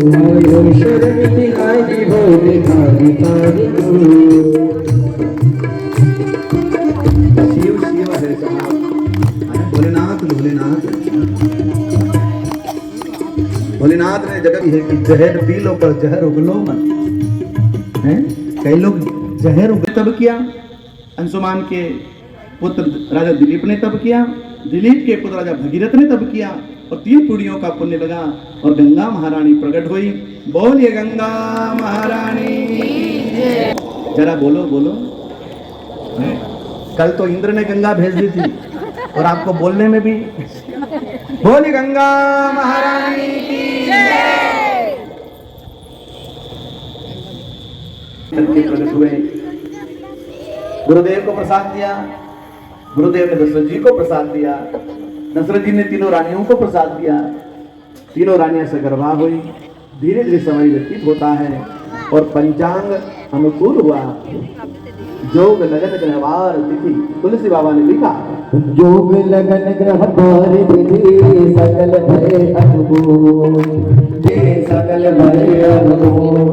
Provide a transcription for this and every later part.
आयो शरण तिहारी भोले भारी भारी शिव शिव है साहब भोलेनाथ भोलेनाथ भोलेनाथ ने जगह है कि जहर पी लो पर जहर उगलो मत हैं। कई लोग जहर उग तब किया, अंशुमान के पुत्र राजा दिलीप ने तब किया, दिलीप के पुत्र राजा भगीरथ ने तब किया और 3 पीढ़ियों का पुण्य लगा और गंगा महारानी प्रकट हुई। बोलिए गंगा महारानी। जरा बोलो बोलो। कल तो इंद्र ने गंगा भेज दी थी और आपको बोलने में भी। बोलिए गंगा महारानी की जय। प्रकट हुए, गुरुदेव को प्रसाद दिया, गुरुदेव ने दशरथ जी को प्रसाद दिया, दशरथ जी ने 3 रानियों को प्रसाद दिया, 3 रानियां सगर्भा हुई। धीरे धीरे समय व्यतीत होता है और पंचांग अनुकूल हुआ। जोग लगन ग्रहवार तिथि तुलसी बाबा ने लिखा, जोग लगन ग्रहवार तिथि सकल भय अनुकूल, सकल भय अनुकूल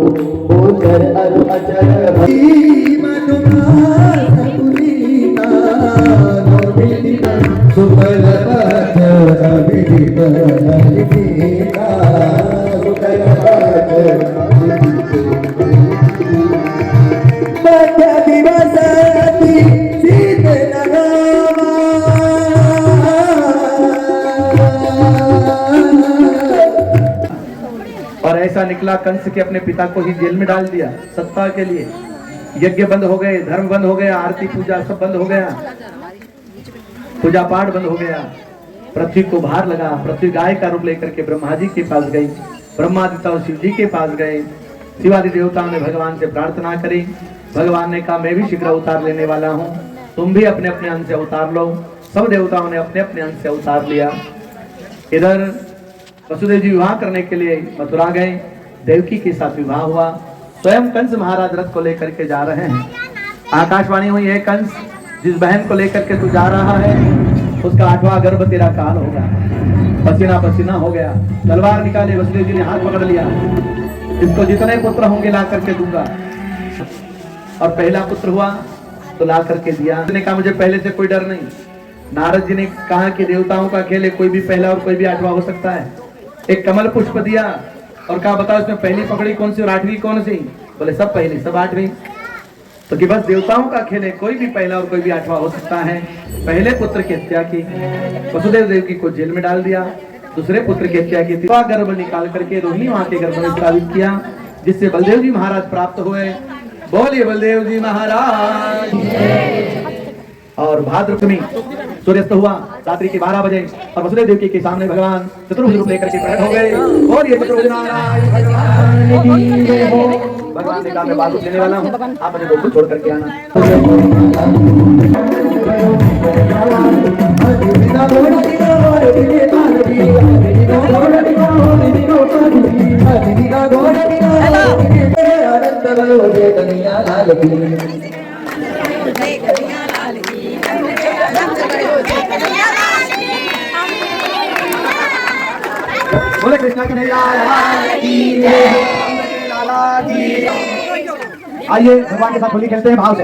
उतर अरु अचर भई मधुमार पुरीना नोबिना सुकल पथ अभिदित नलिका सुकल पथ और ऐसा निकला कंस के अपने पिता को ही जेल में डाल दिया सत्ता के लिए। यज्ञ बंद हो गए, धर्म बंद हो गया, आरती पूजा सब बंद हो गया, पूजा पाठ बंद हो गया। पृथ्वी को भार लगा, पृथ्वी गाय का रूप लेकर के ब्रह्मा जी के पास गई, ब्रह्मादिता और शिव जी के पास गए। शिवादि देवताओं ने भगवान से प्रार्थना करी। भगवान ने कहा मैं भी शीघ्र अवतार लेने वाला हूँ, तुम भी अपने अपने अंश से अवतार लो। सब देवताओं ने अपने अपने अंश से अवतार लिया। इधर वसुदेव जी विवाह करने के लिए मथुरा गए, देवकी के साथ विवाह हुआ। स्वयं कंस महाराज रथ को लेकर के जा रहे हैं। आकाशवाणी हुई है, कंस जिस बहन को लेकर के तू जा रहा है उसका 8वां गर्भ तेरा काल होगा। पसीना पसीना हो गया, तलवार निकाले, वसुदेव जी ने हाथ पकड़ लिया, इसको जितने पुत्र होंगे ला करके दूंगा। और पहला पुत्र हुआ तो ला करके दिया। उसने कहा मुझे पहले से कोई डर नहीं। नारद जी ने कहा कि देवताओं का खेल है, कोई भी पहला और कोई भी 8वां हो सकता है। एक कमल पुष्प दिया और कहा बताओ इसमें पहली पकड़ी कौन सी और 8वीं कौन सी? बोले सब पहली सब 8वीं। तो कि बस देवताओं का खेल है, कोई भी पहला और कोई भी 8वां हो सकता है। पहले पुत्र की हत्या की, वसुदेव देवकी को जेल में डाल दिया। दूसरे पुत्र की हत्या की, गर्भ निकाल करके रोहिणी मां के गर्भ में स्थापित किया, जिससे बलदेव जी महाराज प्राप्त हुए। बोलिए बलदेव जी महाराज। और भाद्रपद सूर्यास्त हुआ रात्रि के 12 बजे और वसुदेव देवकी के सामने भगवान चतुर्भुज रूप लेकर के प्रकट हो गए। और ये चतुर्भुज नारायण भगवान की जय हो। भगवान ने कहा मैं बात लेने वाला हूँ, आप मुझे बिल्कुल छोड़ करके आना। बोले कृष्णा कन्हैया की लाला की। आइए भगवान के साथ होली खेलते हैं भाव से।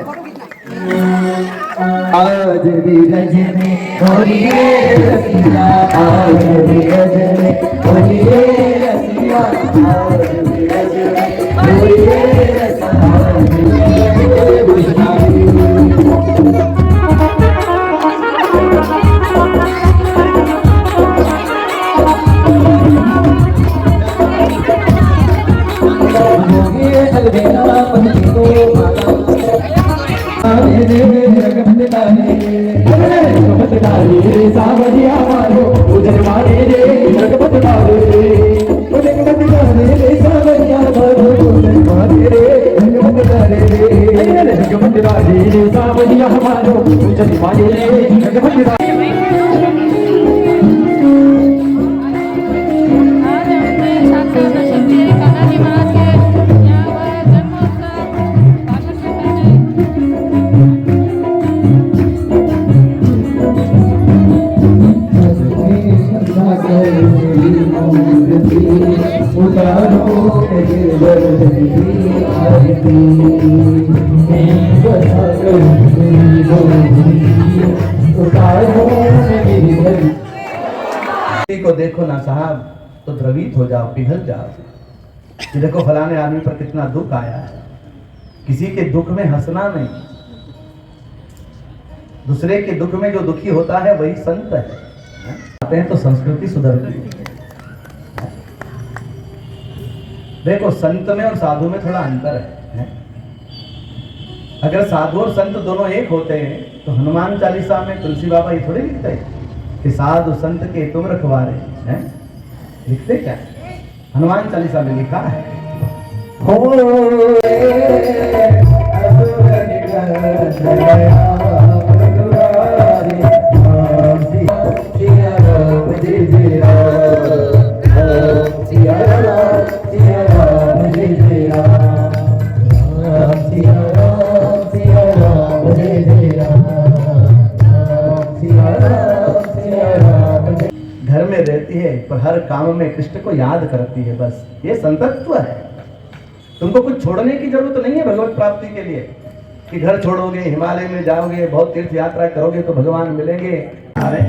आज भी रजनी होली रसिया, आज भी रजनी होली रसिया, आज भी रजनी होली रसिया। सावरिया मारो उधर मारे रे जगपत मारे रे सावरिया मारो उधर मारे को देखो ना साहब तो द्रवित हो जाओ, पिघल जाओ कि देखो फलाने आदमी पर कितना दुख आया है। किसी के दुख में हंसना नहीं, दूसरे के दुख में जो दुखी होता है वही संत है। आते हैं तो संस्कृति सुधरती है। देखो संत में और साधु में थोड़ा अंतर है। अगर साधु और संत दोनों एक होते हैं तो हनुमान चालीसा में तुलसी बाबा ये थोड़े लिखते हैं कि साधु संत के तुम रखवारे हैं, लिखते क्या? हनुमान चालीसा में लिखा है घर में रहती है पर हर काम में कृष्ण को याद करती है। बस ये संतत्व है। तुमको कुछ छोड़ने की जरूरत नहीं है भगवत प्राप्ति के लिए कि घर छोड़ोगे, हिमालय में जाओगे, बहुत तीर्थ यात्रा करोगे तो भगवान मिलेंगे। अरे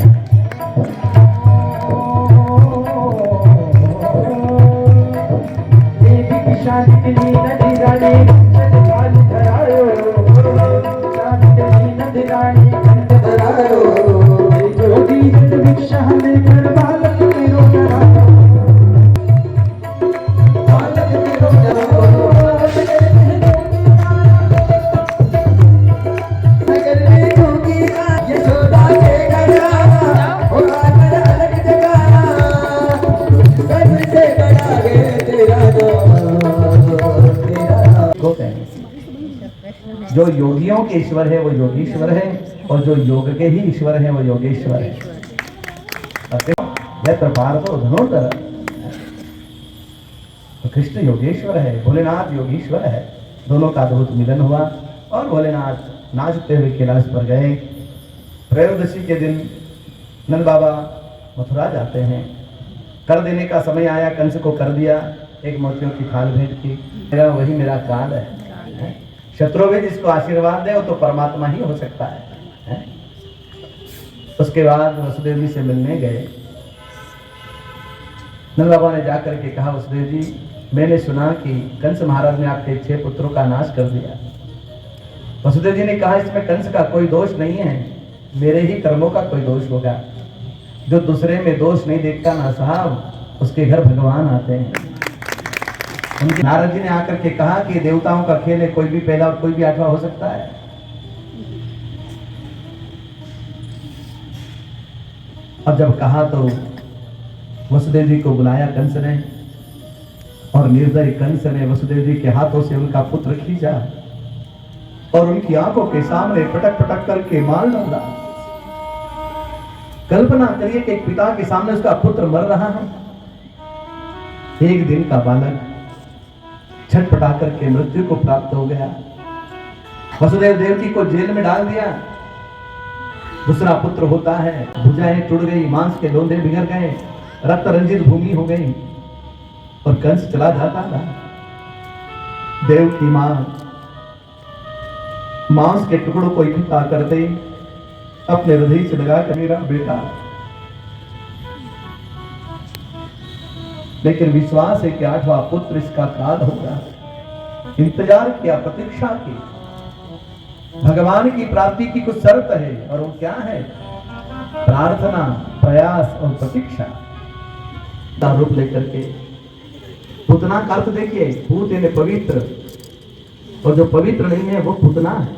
जो योगियों के ईश्वर है वो योगीश्वर है और जो योग के ही ईश्वर है वो योगेश्वर है। पार्थो धनुर्धर, तो कृष्ण योगेश्वर है, भोलेनाथ योगीश्वर है। दोनों का अद्भुत मिलन हुआ और भोलेनाथ नाचते हुए कैलाश पर गए। त्रयोदशी के दिन नंद बाबा मथुरा जाते हैं। कर देने का समय आया, कंस को कर दिया, एक मोतियों की थाल भेंट की। मेरा वही मेरा काल है। शत्रु भी जिसको आशीर्वाद दे वो तो परमात्मा ही हो सकता है। उसके बाद वसुदेव जी से मिलने गए। नंद बाबा ने जाकर के कहा, वसुदेव जी मैंने सुना कि कंस महाराज ने आपके 6 पुत्रों का नाश कर दिया। वसुदेव जी ने कहा, इसमें कंस का कोई दोष नहीं है, मेरे ही कर्मों का कोई दोष होगा। जो दूसरे में दोष नहीं देखता ना साहब, उसके घर भगवान आते हैं। नारद जी ने आकर के कहा कि देवताओं का खेल है, कोई भी पहला और कोई भी आठवां हो सकता है। अब जब कहा तो वसुदेव जी को बुलाया कंस ने, और निर्दयी कंस ने वसुदेव जी के हाथों से उनका पुत्र खींचा और उनकी आंखों के सामने पटक पटक करके मार डाला। कल्पना करिए कि एक पिता के सामने उसका पुत्र मर रहा है। एक दिन का बालक छटपटा करके मृत्यु को प्राप्त हो गया। वसुदेव देवकी को जेल में डाल दिया। दूसरा पुत्र होता है, भुजाएं टूट गई, मांस के लोंदे बिगड़ गए, रक्त रंजित भूमि हो गई और कंस चला जाता था। देव की मां मांस के टुकड़ों को इकट्ठा करते अपने हृदय से लगा कर, मेरा बेटा, लेकिन विश्वास है कि 8वां पुत्र इसका काल होगा। इंतजार किया, प्रतीक्षा की। भगवान की प्राप्ति की कुछ शर्त है और वो क्या है? प्रार्थना, प्रयास और प्रतीक्षा का रूप लेकर के। पुतना का अर्थ देखिए, पूत यानी पवित्र, और जो पवित्र नहीं है वो पुतना है।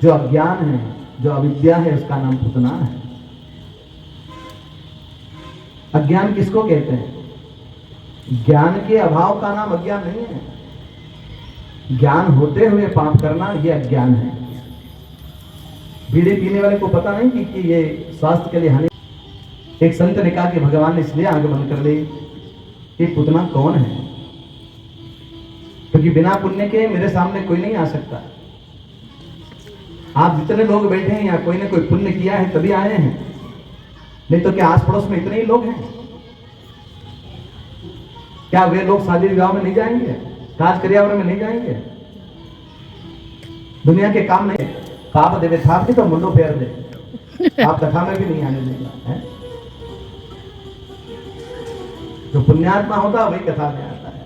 जो अज्ञान है, जो अविद्या है, उसका नाम पुतना है। अज्ञान किसको कहते हैं? ज्ञान के अभाव का नाम अज्ञान नहीं है। ज्ञान होते हुए पाप करना यह अज्ञान है। बीड़ी पीने वाले को पता नहीं कि ये स्वास्थ्य के लिए हानि। एक संत ने कहा कि भगवान ने इसलिए आंख बंद कर ली कि पुतना कौन है, क्योंकि बिना पुण्य के मेरे सामने कोई नहीं आ सकता। आप जितने लोग बैठे हैं यहाँ, कोई ने कोई पुण्य किया है तभी आए हैं, नहीं तो क्या आस पड़ोस में इतने ही लोग हैं? क्या वे लोग शादी विवाह में नहीं जाएंगे? काज क्रियावर में नहीं जाएंगे? दुनिया के काम नहीं, पाप देवे था तो मुंडो फेर दे, आप कथा में भी नहीं आने देगा है? जो पुण्यात्मा होता वही कथा में आता है।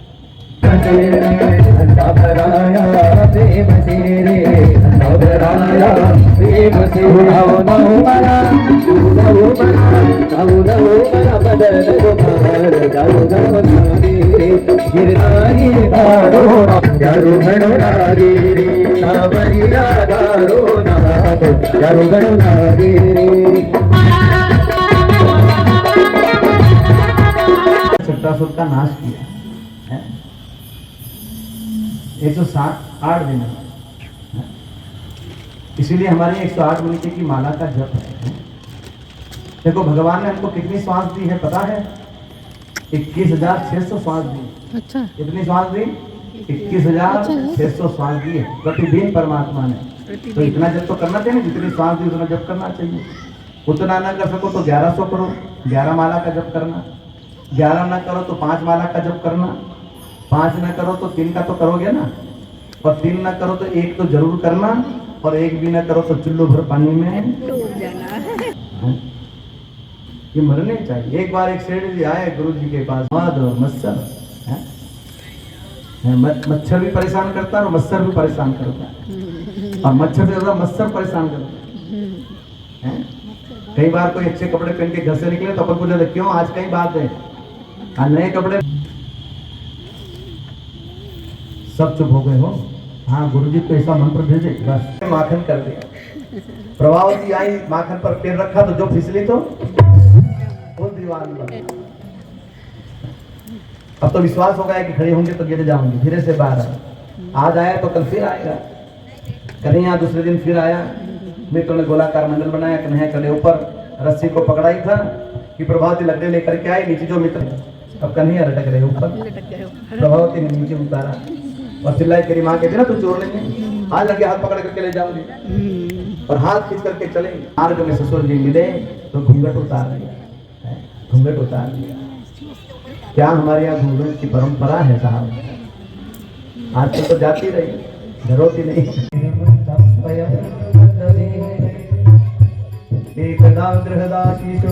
चट्टासुर का नाश किया है 108 दिन में। इसीलिए हमारी 108 मिनट की माला का जप है। देखो भगवान ने हमको कितनी श्वास दी है पता है? 21,600 श्वास दी। अच्छा, कितनी श्वास दी? 21,600 श्वास दी है प्रतिदिन परमात्मा ने। तो इतना जप तो करना चाहिए, जितनी श्वास दी उतना जप करना चाहिए। उतना ना कर सको तो 1100 करो, 11 माला का जप करना। 11 ना करो तो 5 माला का जप करना। 5 ना करो तो 3 का तो करोगे ना, और 3 ना करो तो 1 तो जरूर करना, और 1 भी ना करो तो चुल्लू भर पानी में डूब जाना है। ये मरने चाहिए। एक बार एक सेठ जी आए गुरु जी के पास, मच्छर मच्छर भी परेशान करता है और मच्छर भी परेशान करता है, और मच्छर से ज्यादा मच्छर परेशान करता है। कई बार कोई अच्छे कपड़े पहन के घर से निकले तो अपन पूछते क्यों, आज कई बात है, नए कपड़े। सब चुप हो गए हो। हाँ गुरुजी को ऐसा मंत्र भेजे, बस माखन कर दिया। प्रभावती आई, माखन पर पैर रखा तो जो फिसली तो वो दीवार बन। अब तो विश्वास हो गया कि खड़े होंगे तो गिर जाऊंगी, धीरे से बाहर आज आया तो कल फिर आएगा। कन्हैया दूसरे दिन फिर आया, मित्र ने गोलाकार मंडल बनाया, कन्हैया कड़े ऊपर रस्सी को पकड़ाई था कि प्रभावती लकड़े लेकर के आए, नीचे जो मित्र, अब कन्हैया लटक रहे ऊपर, प्रभावती ने नीचे उतारा और चिल्लाई तेरी माँ कहती ना तू चोर नहीं है, हाथ लगे हाथ पकड़ करके ले जाऊंगी, और हाथ खींच करके चले। मार्ग में ससुर जी मिले तो घूंघट उतार दिया, घूंघट उतार दिया। क्या हमारे यहाँ घूंघट की परंपरा है साहब? आजकल तो जाती रही, घरोती नहीं। एकदा गृहदाशीषु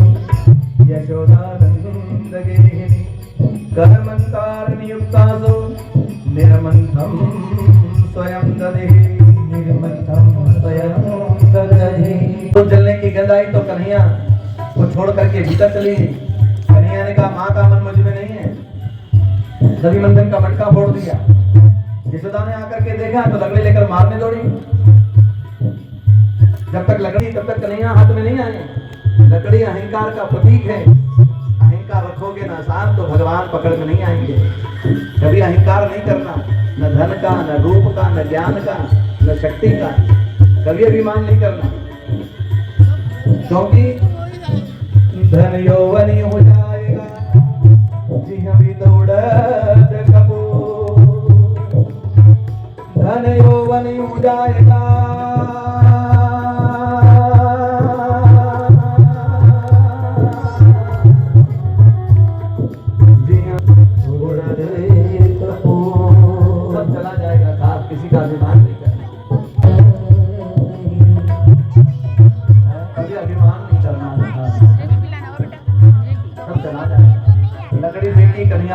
यशोदानन्दगे कर्मन्तार नियुक्तासु निर्मन्थं स्वयं ददेहि, निर्मन्थं स्वयं ददेहि। तो जलने की गंध आई तो कन्हैया को छोड़ करके भीतर चली गई। कन्हैया ने कहा माँ का मन मुझ में नहीं है, दधि मंथन का मटका फोड़ दिया। यशोदा ने आकर के देखा तो लकड़ी लेकर मारने दौड़ी। जब तक लकड़ी तब तक कन्हैया हाथ में नहीं आए। लकड़ी अहंकार का प्रतीक है, अहंकार रखोगे ना साथ तो भगवान पकड़ में नहीं आएंगे। कभी अहंकार नहीं करना, न धन का, न रूप का, न ज्ञान का, न शक्ति का, कभी अभिमान नहीं करना, क्योंकि धन यौवनी हो जाएगा जी भी दौड़त कपूर, धन यौवनी हो जाएगा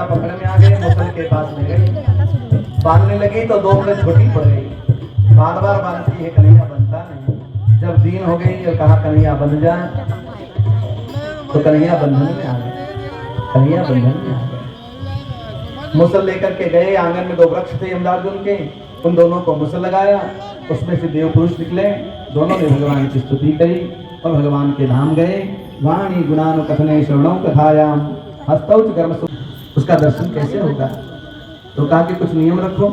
पकड़ में आ गए, मुसल के पास में गई, बांधने लगी तो 2 मिनट छोटी पड़ गई। बार बार बांधती है, कन्हैया बनता नहीं। जब दिन हो गई और कहा कन्हैया बंध जा, तो कन्हैया बंधन में आ गए, कन्हैया बंधन में आ गए। मुसल लेकर के गए, आंगन में 2 वृक्ष थे यमराजुन के, उन दोनों को मुसल लगाया, उसमें से देव पुरुष निकले, दोनों ने भगवान की स्तुति करी और भगवान के धाम गए। वाणी गुणानु कथने श्रवणों कथायाम हस्तौच कर्म। उसका दर्शन कैसे होगा? तो कहा कि कुछ नियम रखो।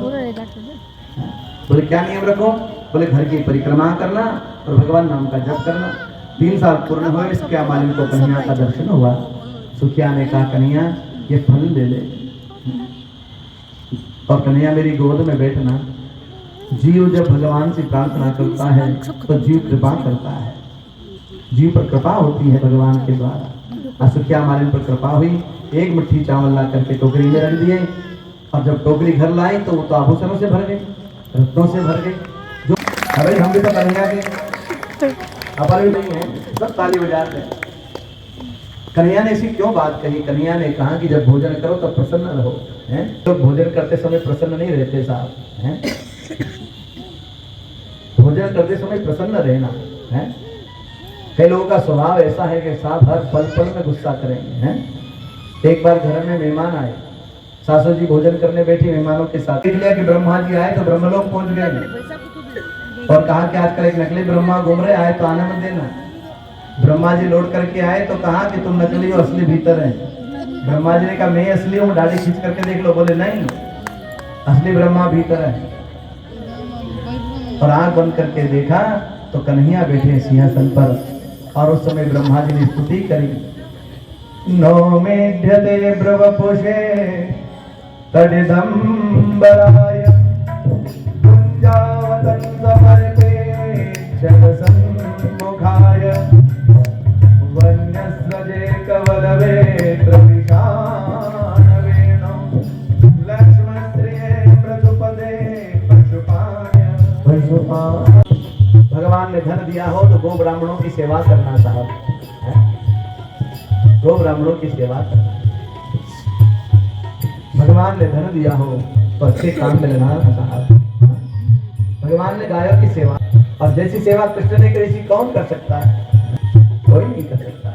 बोले क्या नियम रखो? बोले घर की परिक्रमा करना और भगवान नाम का जप करना। 3 साल पूर्ण हुए, इसके मालिक को कन्हैया का दर्शन हुआ। सुखिया ने कहा कन्हैया ये फल ले ले, और कन्हैया मेरी गोद में बैठना। जीव जब भगवान से प्रार्थना करता है तो जीव कृपा करता है, जीव पर कृपा होती है भगवान के द्वारा। सुखिया मालिक पर कृपा हुई, एक मुट्ठी चावल ला करके टोकरी में रख दिए, और जब टोकरी घर लाई तो वो तो आभूषणों से भर गए, रत्नों से भर गए। जो अरे हम भी तो कन्हैया के अपन भी नहीं है, सब ताली बजाते हैं। कन्हैया ने ऐसी क्यों बात कही? कन्हैया ने कहा कि जब भोजन करो तब प्रसन्न रहो, हैं? तो भोजन करते समय प्रसन्न नहीं रहते साहब, हैं? भोजन करते समय प्रसन्न रहना, हैं? कई लोगों का स्वभाव ऐसा है कि साहब हर पल पल में गुस्सा करेंगे, हैं? एक बार घर में मेहमान आए, सासू जी भोजन करने बैठी मेहमानों के साथ, देख लिया कि ब्रह्मा जी आए तो ब्रह्मलोक पहुंच गए, और कहा कि आजकल एक नकली ब्रह्मा घूम रहे, आए तो आने मत देना। ब्रह्मा जी लौट करके आए तो कहा कि तुम नकली हो, असली भीतर है। ब्रह्मा जी ने कहा मैं असली हूँ, दाढ़ी खींच करके देख लो। बोले नहीं, असली ब्रह्मा भीतर है। और आंख बंद करके देखा तो कन्हैया बैठे सिंहासन पर, और उस समय ब्रह्मा जी ने स्तुति करी, नो मेढ्यते ब्रवपुषे तदिदंबराय कुंजावतं समर्पे जगसन्मुखाय वन्यस्वजे कवलवेत्र विशानवेणो लक्ष्मणश्रिये प्रसुपदे पशुपाय। भगवान ने धन दिया हो तो गो ब्राह्मणों की सेवा करना साहब, गो ब्राह्मणों की सेवा करना। भगवान ने धन दिया हो तो अच्छे काम में लगाना साहब। भगवान ने गायों की सेवा, और जैसी सेवा कृष्ण ने करी कौन कर सकता है? कोई नहीं कर सकता।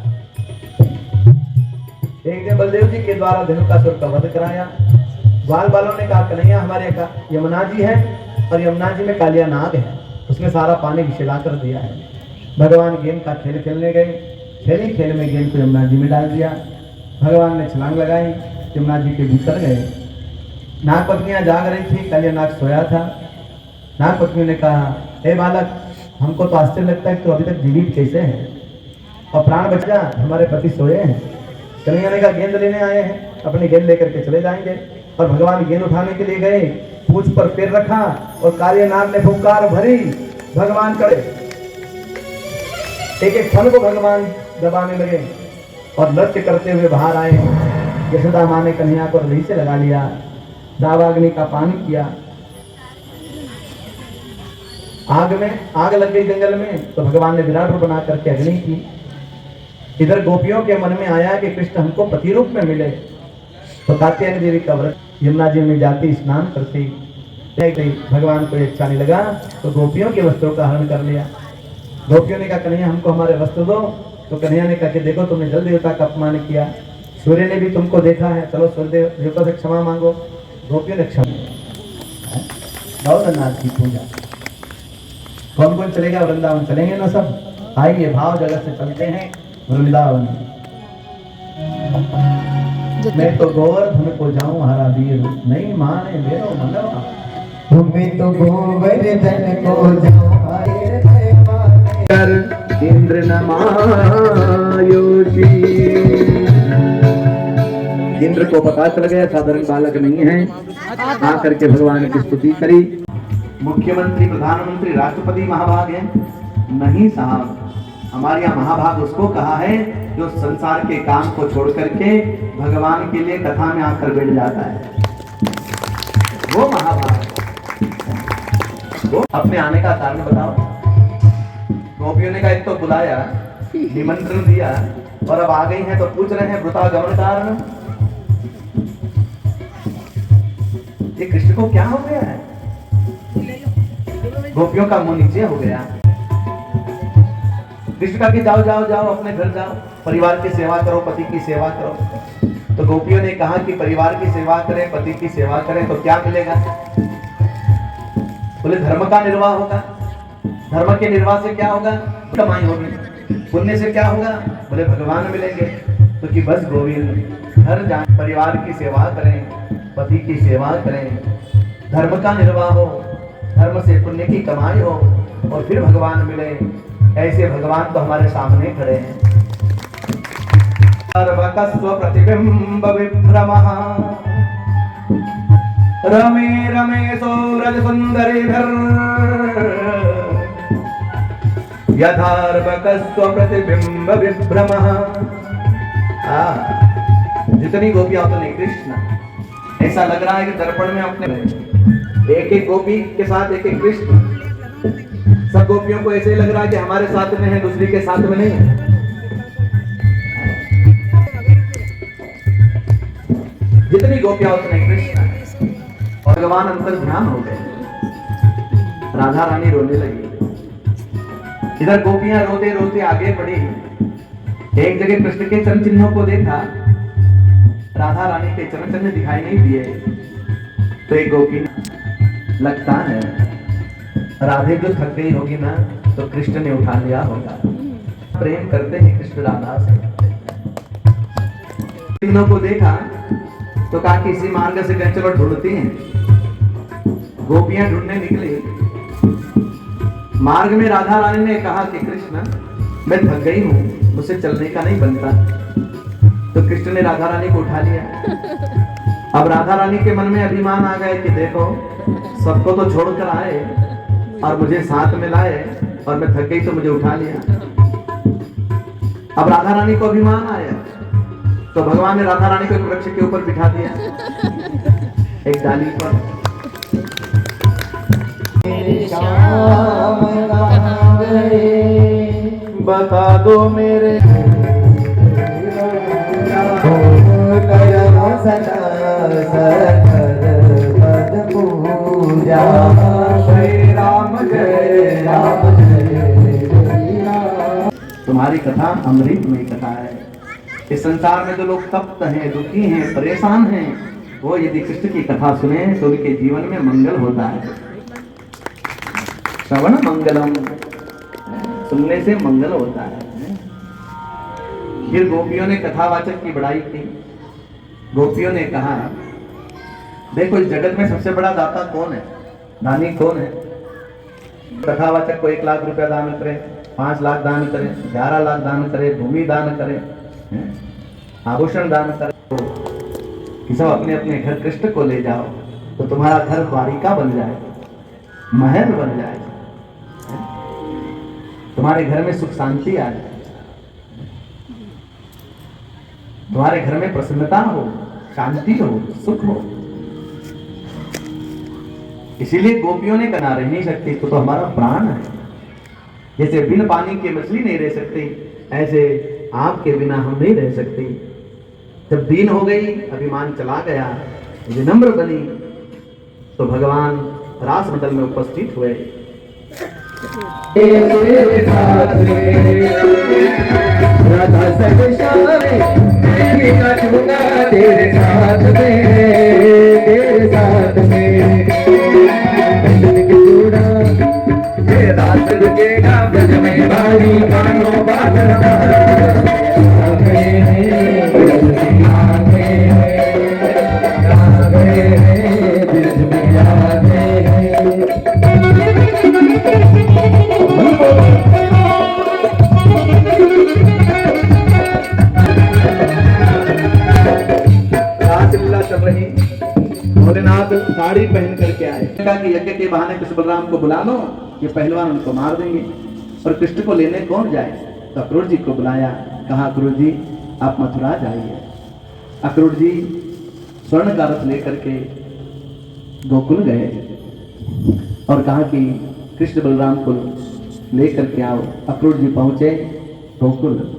एक दिन बलदेव जी के द्वारा धेनुकासुर का वध कराया। ग्वाल बालों ने कहा कन्हैया हमारे का यमुना जी है, और यमुना जी में कालिया नाग है, उसने सारा पानी विषैला कर दिया है। भगवान गेंद का खेल खेलने गए, खेली खेल में गेंद को यमुना जी में डाल दिया। भगवान ने छलांग लगाई, यमुना जी के भीतर गए। नाग पत्नियां जाग रही थी, कालिया नाग सोया था। नाग पत्नी ने कहा, हे बालक, हमको तो आश्चर्य लगता है कि तो अभी तक जीवित कैसे है, और प्राण बच जा, हमारे पति सोए हैं। कन्हैया ने कहा गेंद लेने आए हैं, अपनी गेंद लेकर के चले जाएंगे। और भगवान गेंद उठाने के लिए गए, पूंछ पर पैर रखा और कालिया नाग ने फुंकार भरी, भगवान करे एक एक फल को भगवान दबाने लगे और नृत्य करते हुए बाहर आए। यशोदा माँ ने कन्हैया को हृदय से लगा लिया, दावाग्नि का पानी किया। आग में आग लग गई जंगल में, तो भगवान ने विराट रूप बना करके अग्नि की। इधर गोपियों के मन में आया कि कृष्ण हमको पति रूप में मिले, तो कात्यायनी देवी का व्रत, यमुना जी में जाती स्नान करती। भगवान को अच्छा नहीं लगा तो गोपियों के वस्त्रों का हरण कर लिया। गोपियों ने कहा कन्हैया हमको हमारे वस्त्र दो, तो कन्हैया ने कहा कि देखो तुमने जल देवता का अपमान किया, सूर्य ने भी तुमको देखा है, चलो सूर्य देवता से क्षमा मांगो। गोपियों ने क्षमा। गौरनाथ की पूजा। कौन कौन चलेगा वृंदावन? चलेंगे ना सब? आइए भाव जगत से चलते हैं वृंदावन। मैं तो गोवर्धन को जाऊं हरा वीर, नहीं माने मेरो मनवा। तुम्हें तो गोवर्धन को जाऊं कर इंद्र नमायोशी। इंद्र को पता चल गया साधारण बालक नहीं है, आकर के भगवान की स्तुति करी। मुख्यमंत्री, प्रधानमंत्री, राष्ट्रपति महाभाग है? नहीं साहब, हमारे यहाँ महाभाग उसको कहा है जो संसार के काम को छोड़ करके भगवान के लिए कथा में आकर बैठ जाता है, वो महाभाग। वो अपने आने का कारण बताओ। गोपियों ने कहा एक तो बुलाया, निमंत्रण दिया, और अब आ गई हैं तो पूछ रहे हैं वृतागमन कारण। ये कृष्ण को क्या हो गया है? गोपियों का मुंह नीचे हो गया। कृष्ण का कि जाओ जाओ जाओ अपने घर जाओ, परिवार की सेवा करो, पति की सेवा करो। तो गोपियों ने कहा कि परिवार की सेवा करें, पति की सेवा करें तो क्या मिलेगा? बोले धर्म का निर्वाह होगा। धर्म के निर्वाह से क्या होगा? कमाई होगी। पुण्य से क्या होगा? बोले भगवान मिलेंगे। तो कि बस गोविंद, घर जाए, परिवार की सेवा करें, पति की सेवा करें, धर्म का निर्वाह हो, धर्म से पुण्य की कमाई हो, और फिर भगवान मिले। ऐसे भगवान तो हमारे सामने खड़े हैं। सर्वकस्व प्रतिबिंब विभ्रमः रमे रमे सौरज सुंदरीधर यथार्वकस्व प्रतिबिंब विभ्रमः। जितनी गोपियां उतने कृष्ण। ऐसा लग रहा है कि दर्पण में अपने एक एक गोपी के साथ एक एक कृष्ण। सब गोपियों को ऐसे लग रहा है कि हमारे साथ में है, दूसरी के साथ में नहीं है। जितनी गोपियां उतने कृष्ण। और भगवान अंतर ध्यान हो गए। राधा रानी रोने लगी। इधर गोपियां रोते रोते आगे बढ़ी। एक जगह कृष्ण के चरण चिन्हों को देखा, राधा रानी के चरण चिन्ह दिखाई नहीं दिए। तो एक गोपी, लगता है राधे जो थक गई होगी ना, तो कृष्ण ने उठा लिया होगा। प्रेम करते हैं कृष्ण राधा से। चिन्हों को देखा तो कहा कि इसी मार्ग से गए, चलो ढूंढती हैं। गोपियां ढूंढने निकली। मार्ग में राधा रानी ने कहा कि कृष्ण, मैं थक गई हूं, मुझसे चलने का नहीं बनता। तो कृष्ण ने राधा रानी को उठा लिया। अब राधा रानी के मन में अभिमान आ गए कि देखो, सबको तो छोड़कर आए और मुझे साथ में लाए, और मैं थक गई तो मुझे उठा लिया। अब राधा रानी को अभिमान आया, तो भगवान ने राधा रानी को एक वृक्ष के ऊपर बिठा दिया, एक डाली पर। श्याम कहाँ गए, बता दो मेरे। श्री राम जय राम जय। तुम्हारी कथा अमृतमयी कथा है। इस संसार में जो लोग तप्त हैं, दुखी हैं, परेशान हैं, वो यदि कृष्ण की कथा सुने तो उनके जीवन में मंगल होता है। श्रवण मंगलम, सुनने से मंगल होता है। फिर गोपियों ने कथावाचक की बड़ाई की। गोपियों ने कहा, देखो इस जगत में सबसे बड़ा दाता कौन है, दानी कौन है? कथावाचक को 1 लाख रुपया दान करे, 5 लाख दान करे, 11 लाख दान करे, भूमि दान करे, आभूषण दान करे, कि सब अपने अपने घर कृष्ण को ले जाओ, तो तुम्हारा घर द्वारिका बन जाए, महल बन जाए, तुम्हारे घर में सुख शांति आ जाए, तुम्हारे घर में प्रसन्नता हो, शांति हो, सुख हो। इसीलिए गोपियों ने कहा, रह नहीं सकती तो हमारा प्राण है। जैसे बिन पानी के मछली नहीं रह सकती, ऐसे आपके बिना हम नहीं रह सकते। जब दीन हो गई, अभिमान चला गया, विनम्र बनी, तो भगवान रास मंडल में उपस्थित हुए। राधा तेरे साथ में रात रुकेगा ब्रज में भारी कानों भोलेनाथ साड़ी पहन करके आए। कि यज्ञ के बहाने कृष्ण बलराम को बुला लो, ये पहलवान उनको मार देंगे। और कृष्ण को लेने कौन जाए? तो अक्रूर जी को बुलाया। कहा, अक्रूर जी आप मथुरा जाइए। अक्रूर जी स्वर्ण का रथ लेकर के गोकुल गए और कहा कि कृष्ण बलराम को लेकर के आओ। अक्रूर जी पहुंचे गोकुल।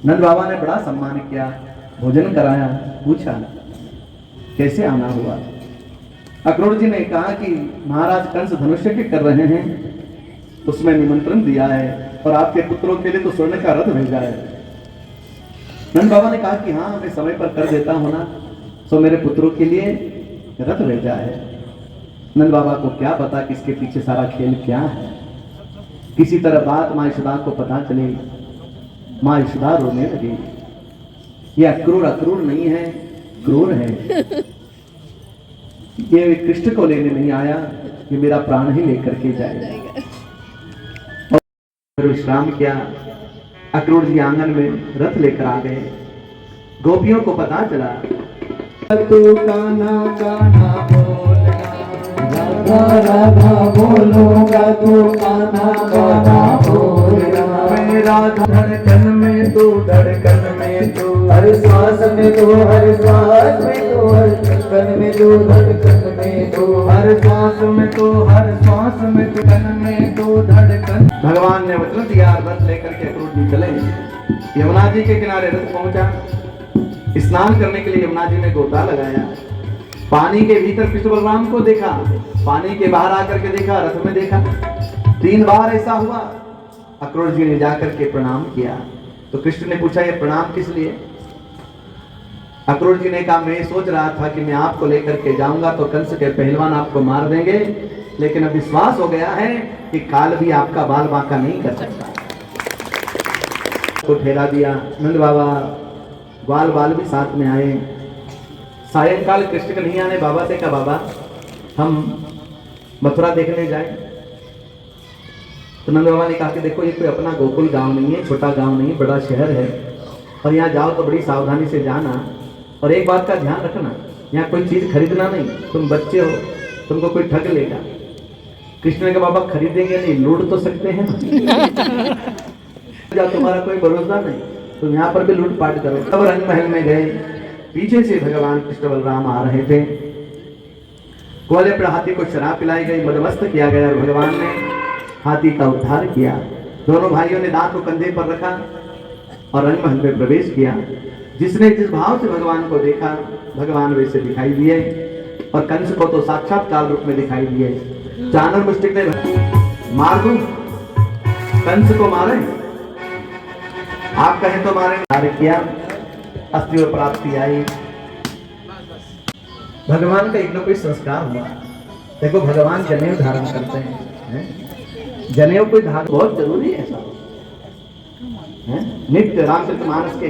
नंद बाबा ने बड़ा सम्मान किया, भोजन कराया, पूछा कैसे आना हुआ। अक्रूर जी ने कहा कि महाराज कंस धनुष यज्ञ कर रहे हैं, उसमें निमंत्रण दिया है और आपके पुत्रों के लिए तो स्वर्ण का रथ भेजा है। नंद बाबा ने कहा कि हाँ, मैं समय पर कर देता हूं ना, तो मेरे पुत्रों के लिए रथ भेजा है। नंद बाबा को क्या पता कि इसके पीछे सारा खेल क्या है। किसी तरह बात माँ यशोदा को पता चली। माँ यशोदा रोने लगी। ये अक्रूर अक्रूर नहीं है, क्रूर है। ये कृष्ण को लेने नहीं आया, ये मेरा प्राण ही लेकर के जाएगा। और विश्राम किया। अक्रूर जी आंगन में रथ लेकर आ गए। गोपियों को पता चला। तू कान्हा कान्हा बोलना, राधा राधा बोलूंगा, तू कान्हा कान्हा बोलना। मेरा धड़कन में तू, धड़कन में तू, हर श्वास में तू, हर श्वास में तो हर धड़कन में तो धड़कन में तो हर श्वास में तो हर श्वास में तो धड़कन में तो धड़कन। भगवान ने वचन दिया, रथ लेकर के अक्रूर जी चले। यमुना जी के किनारे रथ पहुंचा। स्नान करने के लिए यमुना जी ने गोता लगाया। पानी के भीतर कृष्ण बलराम को देखा, पानी के बाहर आकर के देखा, रथ में देखा। 3 बार ऐसा हुआ। अक्रूर जी ने जाकर के प्रणाम किया तो कृष्ण ने पूछा, ये प्रणाम किस लिए? अक्रूर जी ने कहा, मैं सोच रहा था कि मैं आपको लेकर के जाऊंगा तो कंस के पहलवान आपको मार देंगे, लेकिन अब विश्वास हो गया है कि काल भी आपका बाल बांका नहीं कर सकता। तो ठहरा दिया। नंद बाबा ग्वाल बाल भी साथ में आए। सायंकाल कृष्ण के नहीं आने बाबा से कहा, बाबा हम मथुरा देखने जाए। तो नंद बाबा ने कहा कि देखो, ये कोई अपना गोकुल गांव नहीं है, छोटा गांव नहीं, बड़ा शहर है, और यहाँ जाओ तो बड़ी सावधानी से जाना, और एक बात का ध्यान रखना, यहाँ कोई चीज खरीदना नहीं, तुम बच्चे हो, तुमको कोई ठग लेगा। कृष्ण ने कहा, बाबा खरीदेंगे नहीं, लूट तो सकते हैं ना तुम्हारा कोई भरोसा नहीं, तुम यहाँ पर भी लूटपाट करो। तब रंग महल में गए। पीछे से भगवान कृष्ण बलराम आ रहे थे। ग्वाले पर हाथी को शराब पिलाई गई, मदमस्त किया गया, और भगवान ने हाथी का उद्धार किया। दोनों भाइयों ने दांत को कंधे पर रखा और रंग महल में प्रवेश किया। जिसने जिस भाव से भगवान को देखा, भगवान वैसे दिखाई दिए, और कंस को तो साक्षात काल रूप में दिखाई दिए। चाणर मुष्टिक ने मार दूं, कंस को मारे, आप कहें तो मारे, कार्य किया, अस्थियों प्राप्ति आई। भगवान का एक न कोई संस्कार हुआ। देखो, भगवान जनेऊ धारण करते हैं। जनेऊ कोई धारण बहुत जरूरी है, ऐसा नित्य रामचरितमानस के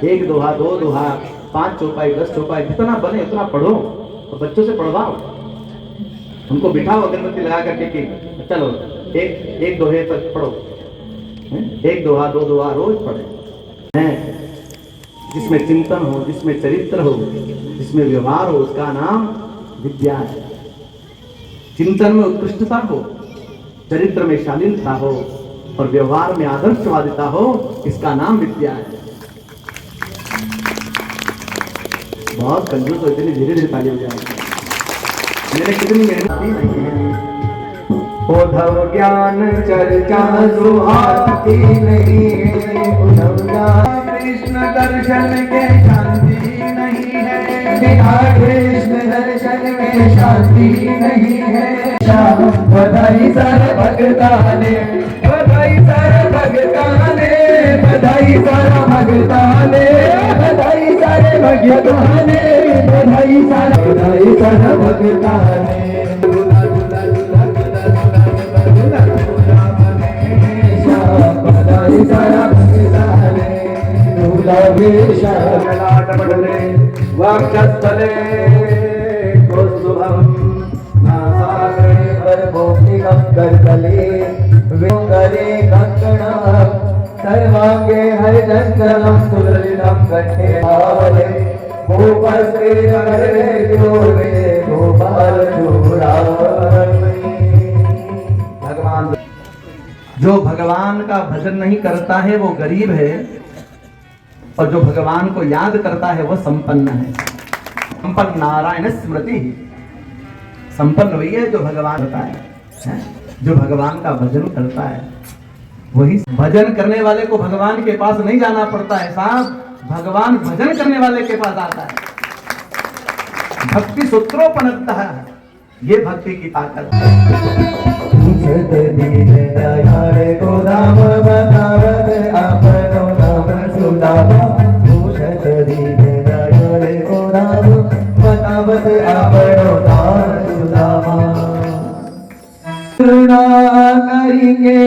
1 दोहा 2 दोहा 5 चौपाई 10 चौपाई जितना बने उतना पढ़ो, और बच्चों से पढ़वाओ, उनको बिठाओ अगरबत्ती लगा करके कि चलो एक दोहे तक पढ़ो, 1 दोहा 2 दोहा रोज पढ़े। जिसमें चिंतन हो, जिसमें चरित्र हो, जिसमें व्यवहार हो, उसका नाम विद्या है। चिंतन में उत्कृष्टता हो, चरित्र में शालीनता हो, और व्यवहार में आदर्शवादिता हो, इसका नाम विद्या है। बहुत कंजूस हो, इतनी धीरे धीरे ताली बजाओ। मैंने कितनी मेहनत की नहीं है। उद्धव ज्ञान चर्चा सुहाती नहीं है, उद्धव ज्ञान कृष्ण दर्शन के शांति नहीं है, कृष्ण दर्शन में शांति नहीं है। बधाई सारे भगताने, बधाई सारे भगताने, बधाई सारा भगताने, बधाई सारे भगताने, बधाई सारा भगताने। वक्षस्थले कौस्तुभं नासाग्रे वरभूषितं करतले विंगले कंकणं सर्वांगे हरिचंदनं सुललितं कंठे हारे गोपस्ते नगरे गोरे गोपाल चूड़ामणि। भगवान जो भगवान का भजन नहीं करता है वो गरीब है, और जो भगवान को याद करता है वो संपन्न है। संपन्न नारायण स्मृति, संपन्न वही है जो भगवान करता है, जो भगवान का भजन करता है वही। भजन करने वाले को भगवान के पास नहीं जाना पड़ता है साहब, भगवान भजन करने वाले के पास आता है। भक्ति सूत्रोपनता है, ये भक्ति की ताकत है। गोदाम बनावत आपनो नाम सुदामा, भूषत दीन दयाले गोदाम बनावत आपनो नाम सुदामा। करुणा करिके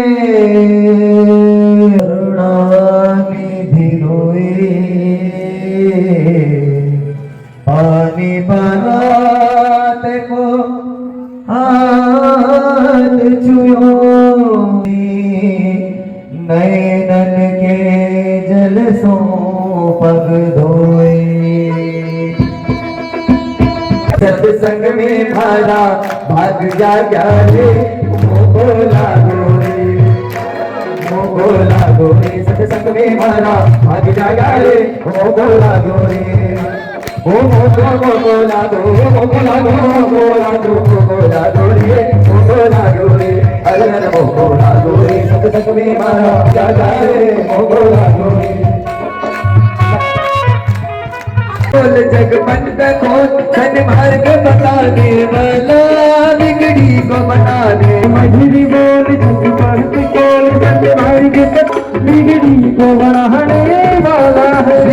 करुणा निधि होए, पानी बनात को हाथ छुयो, नैनन के जल सो पग धोए। सत्संग में भरा भाग जागा रे, मोगोला गोरे, मोगोला गोरे। सत्संग में भरा भाग जागा रे, मोगोला गोरे। ओ मोगोला दो मोगोला दो मोगोला दो मोगोला दो रे मोगोला दो रे अरे मोगोला दो रे सत सत में मारा जागा रे मोगोला दो रे बोल जग बंद खोल सन मार्ग बता दे वाला बिगड़ी को बना दे मझली बोल जग बंद खोल सन मार्ग बिगड़ी को बढ़ाने वाला है